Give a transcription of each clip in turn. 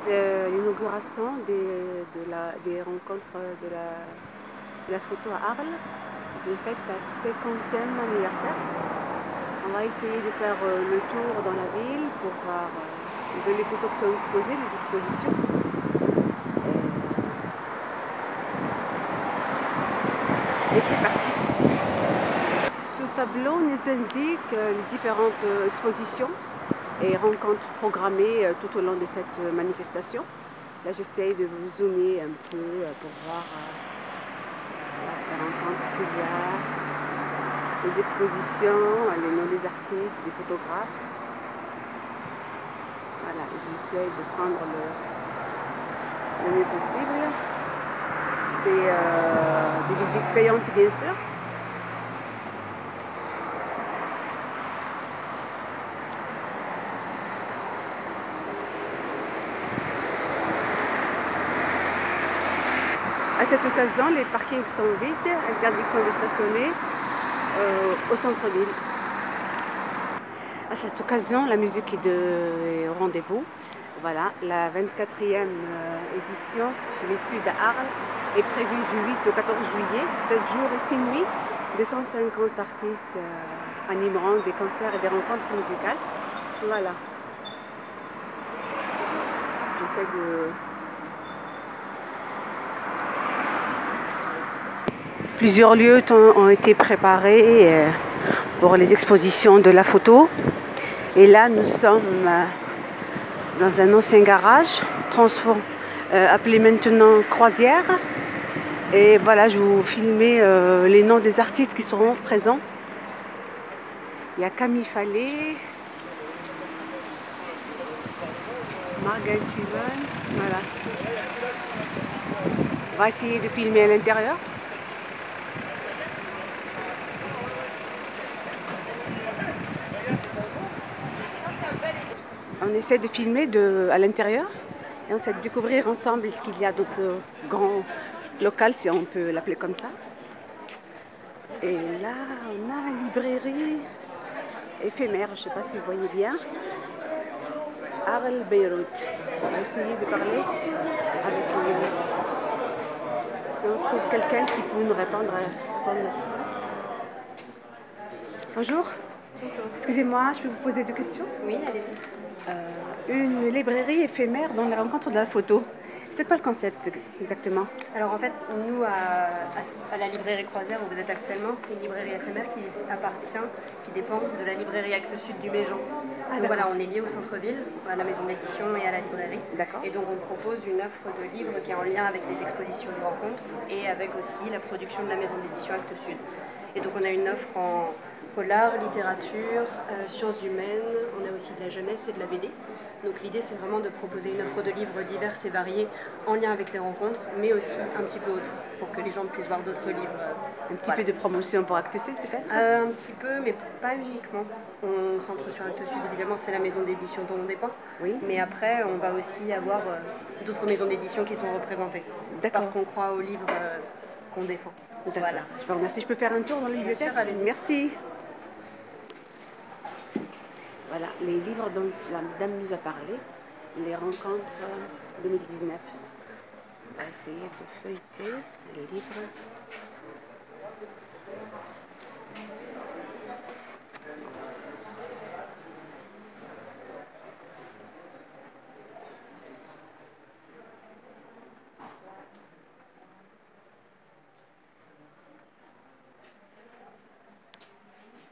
l'inauguration des rencontres de la photo à Arles. Il fête sa 50e anniversaire. On va essayer de faire le tour dans la ville pour voir les photos qui sont exposées, les expositions. Et c'est parti. Ce tableau nous indique les différentes expositions et rencontres programmées tout au long de cette manifestation. Là, j'essaye de vous zoomer un peu pour voir les rencontres qu'il y a, les expositions, les noms des artistes, des photographes. Voilà, j'essaie de prendre le mieux possible. C'est des visites payantes, bien sûr. À cette occasion, les parkings sont vides, interdiction de stationner au centre-ville. À cette occasion, la musique est au rendez-vous. Voilà, la 24e édition des Sud à Arles est prévue du 8 au 14 juillet, 7 jours et 6 nuits. 250 artistes animeront des concerts et des rencontres musicales. Voilà. J'essaie de... Plusieurs lieux ont été préparés pour les expositions de la photo. Et là, nous sommes dans un ancien garage, appelé maintenant Croisière. Et voilà, je vais vous filmer les noms des artistes qui seront présents. Il y a Camille Fallet, Margaret Tuven, voilà. On va essayer de filmer à l'intérieur. On essaie de filmer à l'intérieur et on essaie de découvrir ensemble ce qu'il y a dans ce grand local, si on peut l'appeler comme ça. Et là, on a une librairie éphémère, je ne sais pas si vous voyez bien. Arles Beyrouth. On va essayer de parler avec si on trouve quelqu'un qui peut nous répondre. Bonjour. Bonjour. Excusez-moi, je peux vous poser deux questions? Oui, allez-y. Une librairie éphémère dans les rencontres de la photo. C'est quoi le concept exactement? Alors en fait, nous, à la librairie Croisière où vous êtes actuellement, c'est une librairie éphémère qui dépend de la librairie Actes Sud du Méjean. Donc voilà, on est lié au centre-ville, à la maison d'édition et à la librairie. Et donc on propose une offre de livres qui est en lien avec les expositions de rencontres et avec aussi la production de la maison d'édition Actes Sud. Et donc on a une offre en polar, littérature, sciences humaines, on a aussi de la jeunesse et de la BD. Donc l'idée c'est vraiment de proposer une offre de livres diverses et variées en lien avec les rencontres, mais aussi un petit peu autre, pour que les gens puissent voir d'autres livres. Un petit peu de promotion pour Actes Sud peut-être? Un petit peu, mais pas uniquement. On centre sur Actes Sud, évidemment c'est la maison d'édition dont on dépend. Oui. Mais après on va aussi avoir d'autres maisons d'édition qui sont représentées. Parce qu'on croit aux livres qu'on défend. Voilà. Je vous remercie. Je peux faire un tour dans la bibliothèque? Merci. Voilà, les livres dont la dame nous a parlé, les rencontres 2019. On va essayer de feuilleter les livres.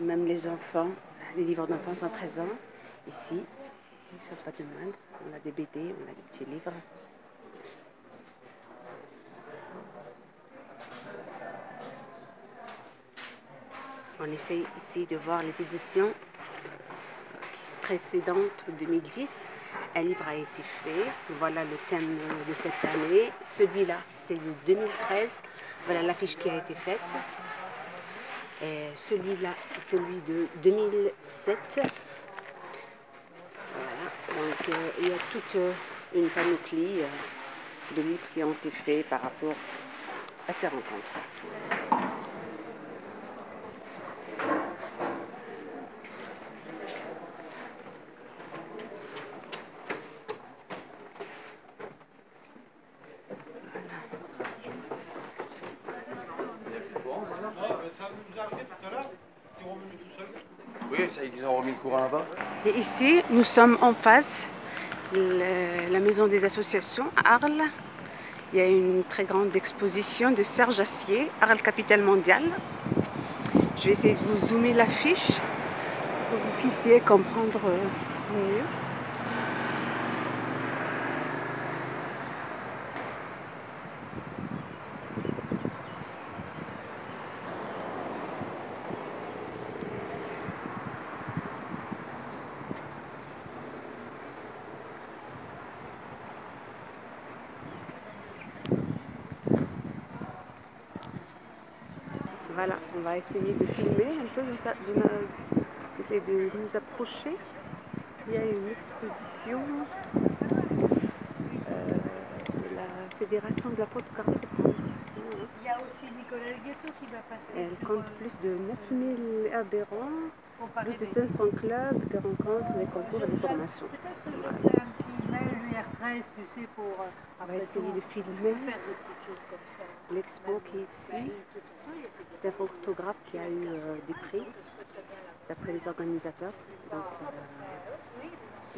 Même les enfants, les livres d'enfants sont présents ici. Ils ne sont pas de moindre. On a des BD, on a des petits livres. On essaye ici de voir les éditions précédentes 2010. Un livre a été fait. Voilà le thème de cette année. Celui-là, c'est de 2013. Voilà l'affiche qui a été faite. Et celui-là, c'est celui de 2007. Voilà, donc il y a toute une panoplie de livres qui ont été faits par rapport à ces rencontres. Oui, ça, ils ont remis le courant là-bas. Et ici, nous sommes en face, la maison des associations à Arles. Il y a une très grande exposition de Serge Assier, Arles capitale mondiale. Je vais essayer de vous zoomer l'affiche pour que vous puissiez comprendre mieux. Voilà, on va essayer de filmer un peu, essayer de nous approcher. Il y a une exposition de la Fédération de la photographie de France. Il y a aussi Nicolas Guetto qui va passer. Elle compte plus de 9000 adhérents, plus de 500 clubs, des rencontres, des concours et des formations. Peut-être que je fais un petit mail UR13, tu sais, pour On va essayer de filmer faire des petites choses comme ça. l'expo qui est ici. C'est un photographe qui a eu des prix d'après les organisateurs. Donc,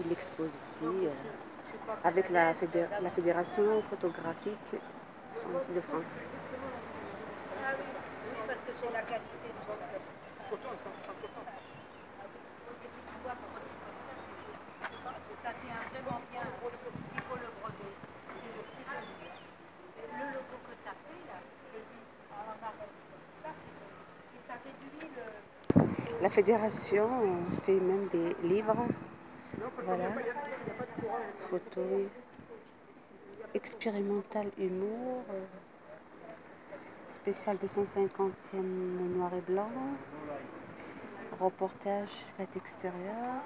il expose ici avec la Fédération photographique de France. Ah oui, parce que c'est la qualité sur le coton. Ça tient vraiment bien. Il faut le broder. C'est le plus joli. Le logo que tu as fait là, celui en arrêt. Ça c'est joli. Et tu as réduit le. La fédération fait même des livres. Voilà. Photo expérimental humour. Spécial 250e noir et blanc. Reportage fête extérieure.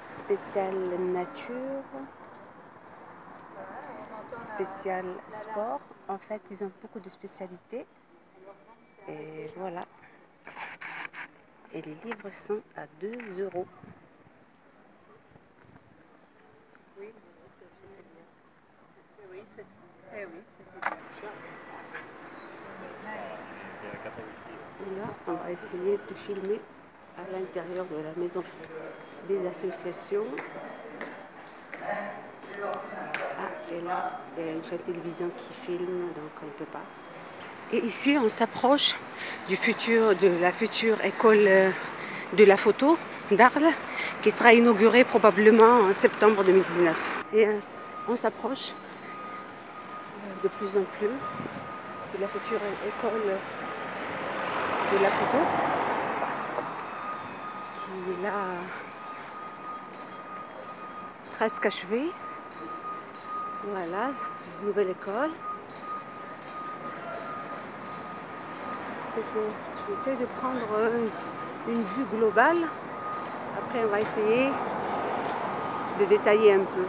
Spécial nature. Spécial sport. En fait, ils ont beaucoup de spécialités. Et voilà. Et les livres sont à 2 €. Là, on va essayer de filmer à l'intérieur de la maison des associations. Ah, et là, il y a une chaîne de télévision qui filme, donc on ne peut pas. Et ici, on s'approche de la future école de la photo d'Arles, qui sera inaugurée probablement en septembre 2019. Et on s'approche de plus en plus de la future école de la photo, qui est là presque achevée. Voilà, nouvelle école. J'essaie de prendre une vue globale. Après, on va essayer de détailler un peu.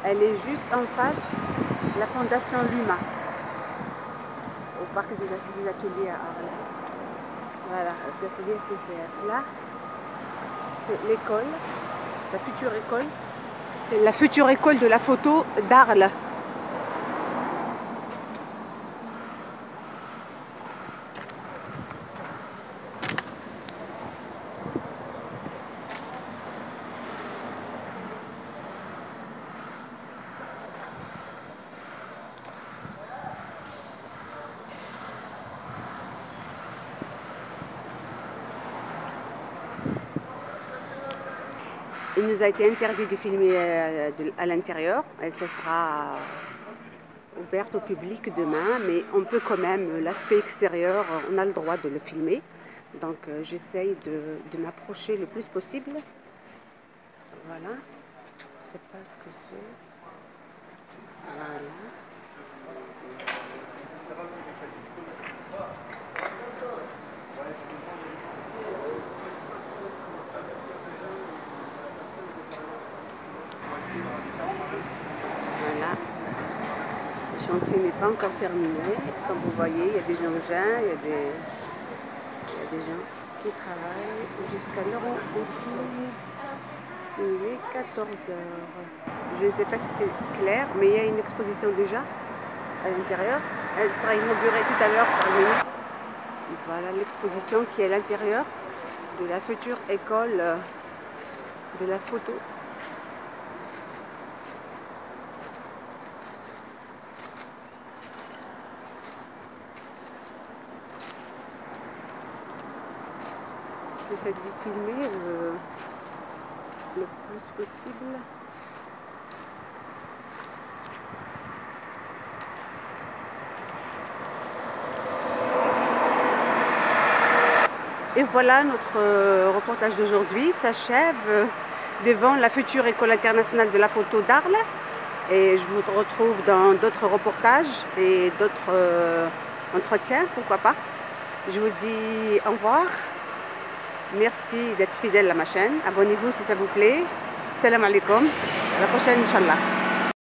Elle est juste en face de la fondation Luma, au parc des ateliers à Arles. Voilà, l'atelier CCR. Là, c'est l'école, la future école. C'est la future école de la photo d'Arles. Il nous a été interdit de filmer à l'intérieur. Ça sera ouvert au public demain, mais on peut quand même, l'aspect extérieur, on a le droit de le filmer. Donc j'essaye de m'approcher le plus possible. Voilà. Je ne sais pas ce que c'est. Voilà. Voilà. Le chantier n'est pas encore terminé. Comme vous voyez, il y a des engins, il y a des gens qui travaillent jusqu'à l'heure où on filme. Il est 14 h. Je ne sais pas si c'est clair, mais il y a une exposition déjà à l'intérieur. Elle sera inaugurée tout à l'heure par le ministre. Voilà l'exposition qui est à l'intérieur de la future école de la photo. J'essaie de vous filmer le plus possible. Et voilà, notre reportage d'aujourd'hui s'achève devant la future École internationale de la photo d'Arles. Et je vous retrouve dans d'autres reportages et d'autres entretiens, pourquoi pas. Je vous dis au revoir. Merci d'être fidèle à ma chaîne. Abonnez-vous si ça vous plaît. Salam alaikum. À la prochaine, Inch'Allah.